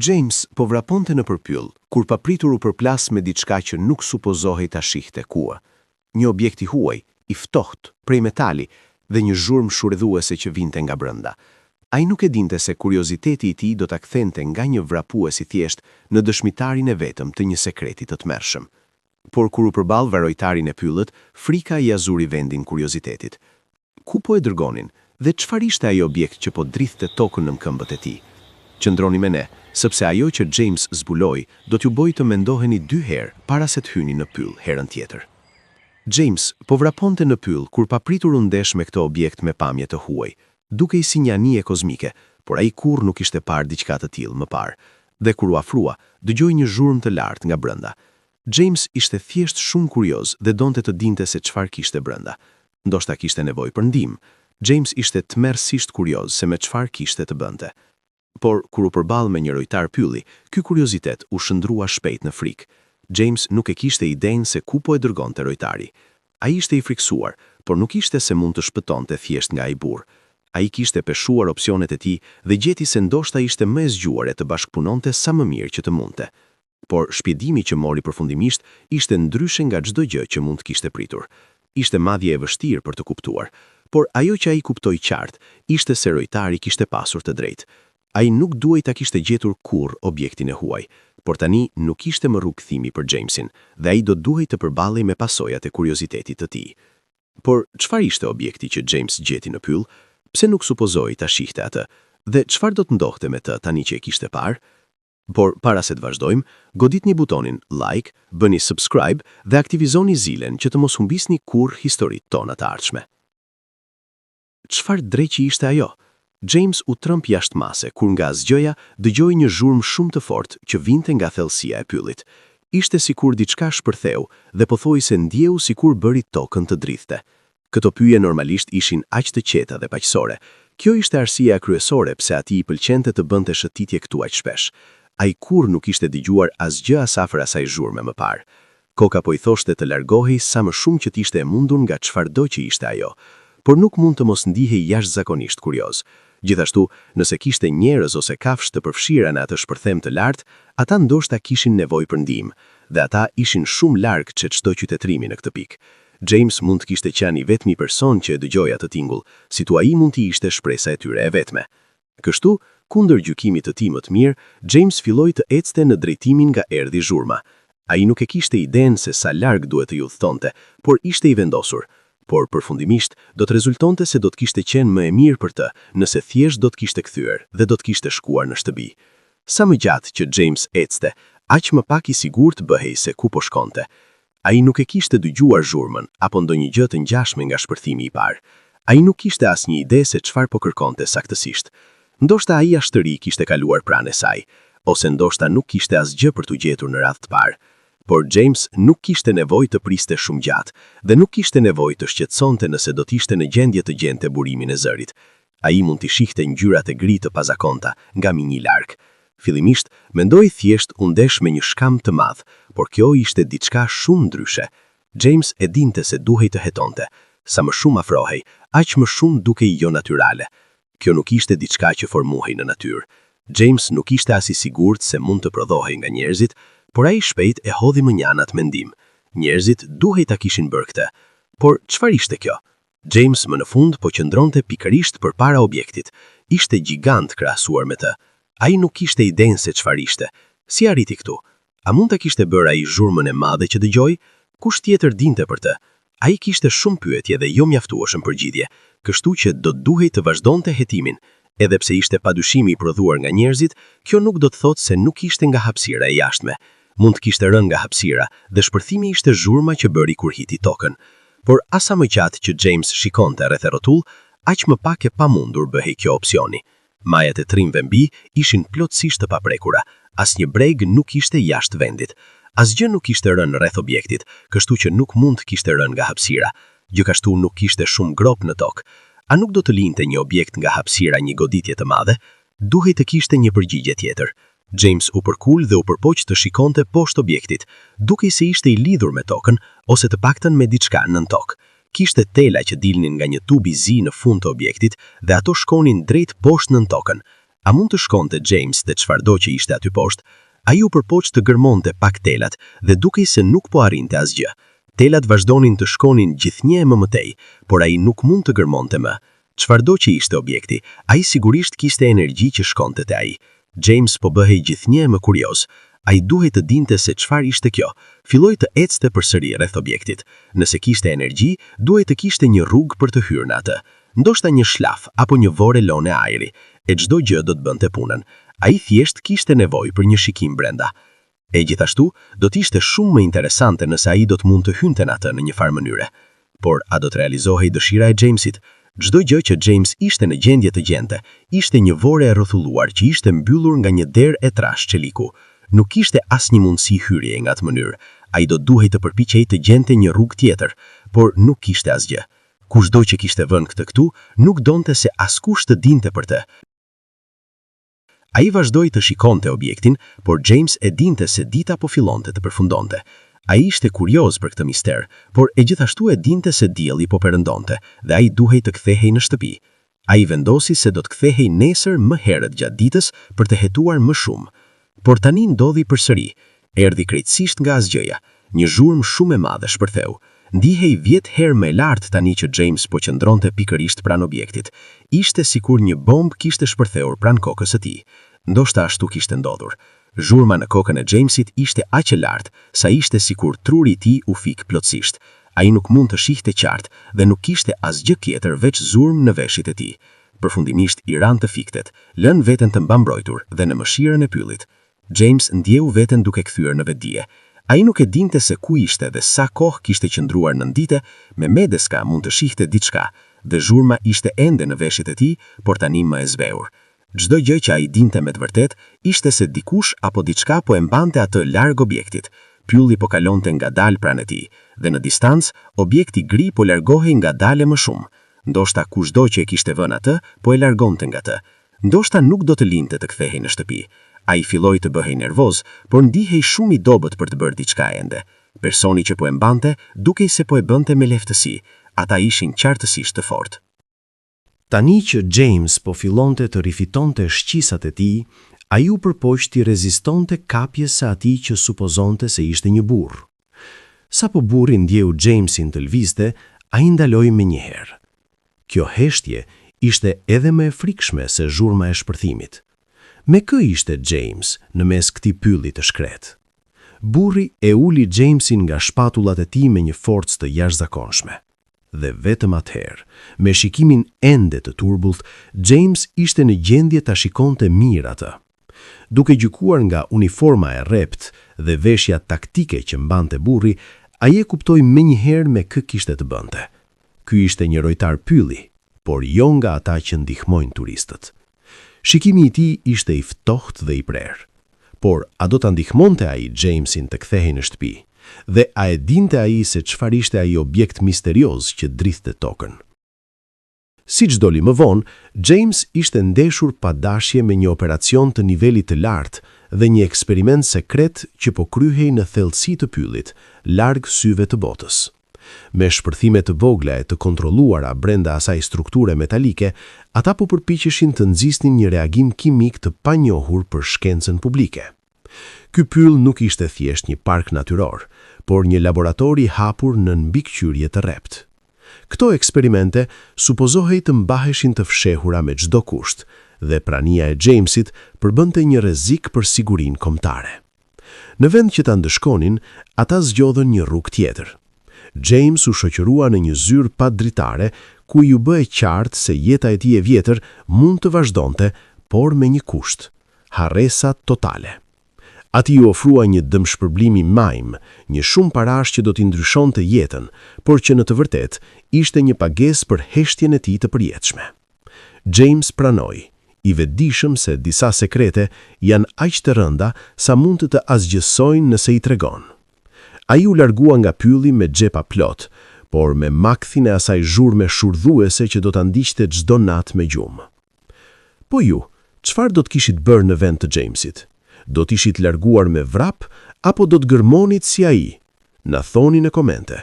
James po vraponte në përpyll, kur papritur u përplas me diçka që nuk supozohej ta shihte kua. Një objekt i huaj, i ftohtë, prej metali, dhe një zhurmë shuredhuese që vinte nga brenda. Ai nuk e dinte se kurioziteti i tij do ta kthente nga një vrapues i thjesht në dëshmitarin e vetëm të një sekreti të tmerrshëm. Por kur u përball varojtarin e pyllët, frika i azuri vendin kuriozitetit. Ku po e dërgonin dhe çfarë ishte ai objekt që po dridhte tokën në këmbët e tij? Qëndroni me ne, sepse ajo që James zbuloi do t'ju bëjë të mendoheni 2 herë para se të hyni në pyll herën tjetër. James po vraponte në pyll kur papritur u ndesh me këtë objekt me pamje të huaj, duke i si një anije kozmike, por ai kurrë nuk ishte parë diçka të tillë më parë, dhe kur u afrua, dëgjoi një zhurmë të lartë nga brenda. James ishte thjesht shumë kurioz dhe donte të dinte se çfarë kishte brenda. Ndoshta kishte nevojë për ndihmë. James ishte tmerrsisht kurioz se me çfarë kishte të bënte. Por kur u përball me një rojtar pylli, ky kuriozitet u shndrua shpejt në frikë. James nuk e kishte idenë se ku po e dërgonte rojtari. Ai ishte i friksuar, por nuk ishte se mund të shpëtonte thjesht nga ai burr. Ai kishte peshuar opsionet e tij dhe gjeti se ndoshta ishte më e zgjuar të bashkëpunonte sa më mirë që të mundte. Por shpjegimi që mori përfundimisht ishte ndryshe nga çdo gjë që mund të kishte pritur. Ishte madje e vështirë për të kuptuar, por ajo që ai kuptoi qartë ishte se rojtari kishte pasur të drejtë. Ai nuk duhej ta kishte gjetur kurrë objektin e huaj, por tani nuk ishte më rrugëthimi për Jamesin dhe ai do duhej të përballej me pasojat e kuriozitetit të tij. Por çfarë ishte objekti që James gjeti në pyll? Pse nuk supozoi ta shihte atë? Dhe çfarë do të ndodhte me të tani që e kishte parë? Por para se të vazhdojmë, goditni butonin like, bëni subscribe dhe aktivizoni zilen që të mos humbisni kurrë historitë tona të ardhshme. Çfarë dreqi ishte ajo? James u tremb jashtë mase kur nga zgjoja dëgjoi një zhurmë shumë të fortë që vinte nga thellësia e pyllit. Ishte sikur diçka shpërtheu dhe pothuajse ndjeu sikur bëri tokën të dridhte. Këto pyje normalisht ishin aq të qeta dhe paqësore. Kjo ishte arsyeja kryesore pse atij i pëlqente të bënte shëtitje këtu aq shpesh. Ai kurrë nuk ishte dëgjuar asgjë asafër asaj zhurme më parë. Koka po i thoshte të largohej sa më shumë që t'ishte e mundur nga çfarëdo që ishte ajo, por nuk mund të mos ndihej jashtëzakonisht kurioz. Gjithashtu, nëse kishte njerëz ose kafshë të përfshira në atë shpërthem të lartë, ata ndoshta kishin nevojë për ndihmë, dhe ata ishin shumë larg që çdo qytetrimi në këtë pikë. James mund të kishte qenë i vetmi person që e dëgjoi atë tingull, si thua ai mund të ishte shpresa e tyre e vetme. Kështu, kundër gjykimit të tij më të mirë, James filloi të ecte në drejtimin nga erdhi zhurma. Ai nuk e kishte idenë se sa larg duhet të udhëtonte, por ishte i vendosur. Por përfundimisht do të rezultonte se do të kishte qenë më e mirë për të, nëse thjesht do të kishte kthyer dhe do të kishte shkuar në shtëpi. Sa më gjatë që James ecte, aq më pak i sigurt bëhej se ku po shkonte. Ai nuk e kishte dëgjuar zhurmën apo ndonjë gjë të ngjashme nga shpërthimi i parë. Ai nuk kishte asnjë ide se çfarë po kërkonte saktësisht. Ndoshta ai ashtëri kishte kaluar pranë saj, ose ndoshta nuk kishte asgjë për t'u gjetur në radhë të parë. Por James nuk kishte nevojë të priste shumë gjatë dhe nuk kishte nevojë të shqetësonte nëse do të ishte në gjendje të gjente burimin e zërit. Ai mund të shihte ngjyrat e gri të pazakonta nga minj larg. Fillimisht mendoi thjesht u ndesh me një shkam të madh, por kjo ishte diçka shumë ndryshe. James e dinte se duhej të hetonte. Sa më shumë afrohej, aq më shumë dukej jo natyrale. Kjo nuk ishte diçka që formohej në natyrë. James nuk ishte as i sigurt se mund të prodhohej nga njerëzit, por ai shpejt e hodhi mënjanat mendim. Njerëzit duhej ta kishin bërë këtë. Por çfarë ishte kjo? James më në fund po qëndronte pikërisht përpara objektit. Ishte gjigant krahasuar me të. Ai nuk kishte idenë se çfarë ishte. Si arriti këtu? A mund ta kishte bërë ai zhurmën e madhe që dëgjoi? Kush tjetër dinte për të? Ai kishte shumë pyetje dhe jo mjaftueshëm përgjigje, kështu që do duhej të vazhdonte hetimin. Edhe pse ishte padyshimi i prodhuar nga njerëzit, kjo nuk do të thotë se nuk ishte nga hapësira e jashtme. Mund të kishte rënë nga hapësira dhe shpërthimi ishte zhurma që bëri kur hiti tokën. Por asa më gjatë që James shikonte rreth e rrotull, aq më pak e pamundur bëhej kjo opsioni. Majat e trimve mbi ishin plotësisht të paprekura, asnjë breg nuk ishte jashtë vendit. Asgjë nuk kishte rënë rreth objektit, kështu që nuk mund të kishte rënë nga hapësira. Gjithashtu nuk kishte shumë grop në tokë. A nuk do të linte një objekt nga hapësira një goditje të madhe? Duhej të kishte një përgjigje tjetër. James u përkul dhe u përpoq të shikonte poshtë objektit, duke se ishte i lidhur me tokën ose të paktën me diçka nën tokë. Kishte tela që dilnin nga një tub i zi në fund të objektit dhe ato shkonin drejt poshtë nën tokën. A mund të shkonte James dhe çfarëdo që ishte aty poshtë? Ai u përpoq të gërmonte pak telat dhe dukej se nuk po arrinte asgjë. Telat vazhdonin të shkonin gjithnjë më mëtej, por ai nuk mund të gërmonte më. Çfarëdo që ishte objekti, ai sigurisht kishte energji që shkonte te ai. James po bëhej gjithnjë më kurioz. Ai duhej të dinte se çfarë ishte kjo. Filloi të ecte përsëri rreth objektit. Nëse kishte energji, duhej të kishte një rrugë për të hyrë në atë. Ndoshta një shlaf apo një vorë lone ajri, e çdo gjë do të bënte punën. Ai thjesht kishte nevojë për një shikim brenda. E gjithashtu, do të ishte shumë më interesante nëse ai do të mund të hynte në atë në një farë mënyre. Por a do të realizohej dëshira e Jamesit? Çdo gjë që James ishte në gjendje të gjente, ishte një vorë e rrotulluar që ishte mbyllur nga një derë e trashë çeliku. Nuk kishte asnjë mundësi hyrje nga atë mënyrë. Ai do duhej të përpiqej të gjente një rrugë tjetër, por nuk kishte asgjë. Kushdo që kishte vënë këtë këtu, nuk donte se askush të dinte për të. Ai vazhdoi të shikonte objektin, por James e dinte se dita po fillonte të përfundonte. Ai ishte kurioz për këtë mister, por e gjithashtu e dinte se dielli po perëndonte dhe ai duhej të kthehej në shtëpi. Ai vendosi se do të kthehej nesër më herët gjatë ditës për të hetuar më shumë. Por tani ndodhi përsëri. Erdhi krejtësisht nga asgjëja. Një zhurmë shumë e madhe shpërtheu. Ndihej 10 herë më lart tani që James po qëndronte pikërisht pranë objektit. Ishte sikur një bombë kishte shpërtheur pranë kokës së tij. Ndoshta ashtu kishte ndodhur. Zhurma në kokën e Jamesit ishte aq e lartë sa ishte sikur truri i tij u fik plotësisht. Ai nuk mund të shihte qartë dhe nuk kishte asgjë tjetër veç zurmë në veshit e tij. Përfundimisht i ran të fiktet, lën veten të mbambrojtur dhe në mëshirën e pyllit. James ndjeu veten duke kthyer në vetdije. Ai nuk e dinte se ku ishte dhe sa kohë kishte qëndruar nëndite, me medeska mund të shihte diçka, dhe zhurma ishte ende në veshit e tij, por tani më e zbehur. Çdo gjë që ai dinte me të vërtet ishte se dikush apo diçka po e mbante atë larg objektit. Pylli po kalonte ngadalë pranë tij, dhe në distancë objekti gri po largohej ngadalë më shumë. Ndoshta kushdo që e kishte vënë atë, po e largonte nga atë. Ndoshta nuk do të linte të kthehej në shtëpi. Ai filloi të bëhej nervoz, por ndihej shumë i dobët për të bërë diçka ende. Personi që po e mbante, dukej se po e bënte me lehtësi. Ata ishin qartësisht të fortë. Tani që James po fillonte të rifitonte shqisat e tij, ai u përpoq të rezistonte kapjes së atij që supozonte se ishte një burr. Sapo burri ndjeu Jamesin të lvizte, ai ndaloi menjëherë. Kjo heshtje ishte edhe më e frikshme se zhurma e shpërthimit. Me kë ishte James në mes këtij pylli të shkret? Burri e uli Jamesin nga shpatullat e tij me një forcë të jashtëzakonshme. Dhe vetëm atëherë, me shikimin ende të turbullt, James ishte në gjendje ta shikonte mirë atë. Duke gjykuar nga uniforma e rrept dhe veshja taktike që mbante burri, ai e kuptoi menjëherë me kë kishte të bënte. Ky ishte një rojtar pylli, por jo nga ata që ndihmojnë turistët. Shikimi i tij ishte i ftohtë dhe i prerë. Por a do ta ndihmonte ai Jamesin të kthehej në shtëpi? Dhe a e dinte ai se çfarë ishte ai objekt misterioz që dridhte tokën? Siç doli më vonë, James ishte ndeshur pa dashje me një operacion të nivelit të lartë dhe një eksperiment sekret që po kryhej në thellësi të pyllit, larg syve të botës. Me shpërthime të vogla e të kontrolluara brenda asaj strukture metalike, ata po përpiqeshin të nxisnin një reagim kimik të panjohur për shkencën publike. Ky pyll nuk ishte thjesht një park natyror, por një laborator i hapur në mbikëqyrje të rrept. Këto eksperimente supozohej të mbaheshin të fshehura me çdo kusht, dhe prania e Jamesit përbënte një rrezik për sigurinë kombëtare. Në vend që ta ndëshkonin, ata zgjodhën një rrugë tjetër. James u shoqërua në një zyrë pa dritare, ku ju bë e qartë se jeta e tij e vjetër mund të vazhdonte, por me një kusht: harresa totale. Ati ju ofrua një dëmshpërblimi majm, një shumë parash që do t'i ndryshonte jetën, por që në të vërtet ishte një pagesë për heshtjen e tij të përjetshme. James pranoi, i vetëdijshëm se disa sekrete janë aq të rënda sa mund të asgjësojnë nëse i tregon. Ai u largua nga pylli me xhepa plot, por me makthin e asaj zhurme shurdhuese që do ta ndiqte çdo natë me gjumë. Po ju, çfarë do të kishit bërë në vend të Jamesit? Do t'ishit larguar me vrap, apo do të gërmonit si ai? Na thoni në komente.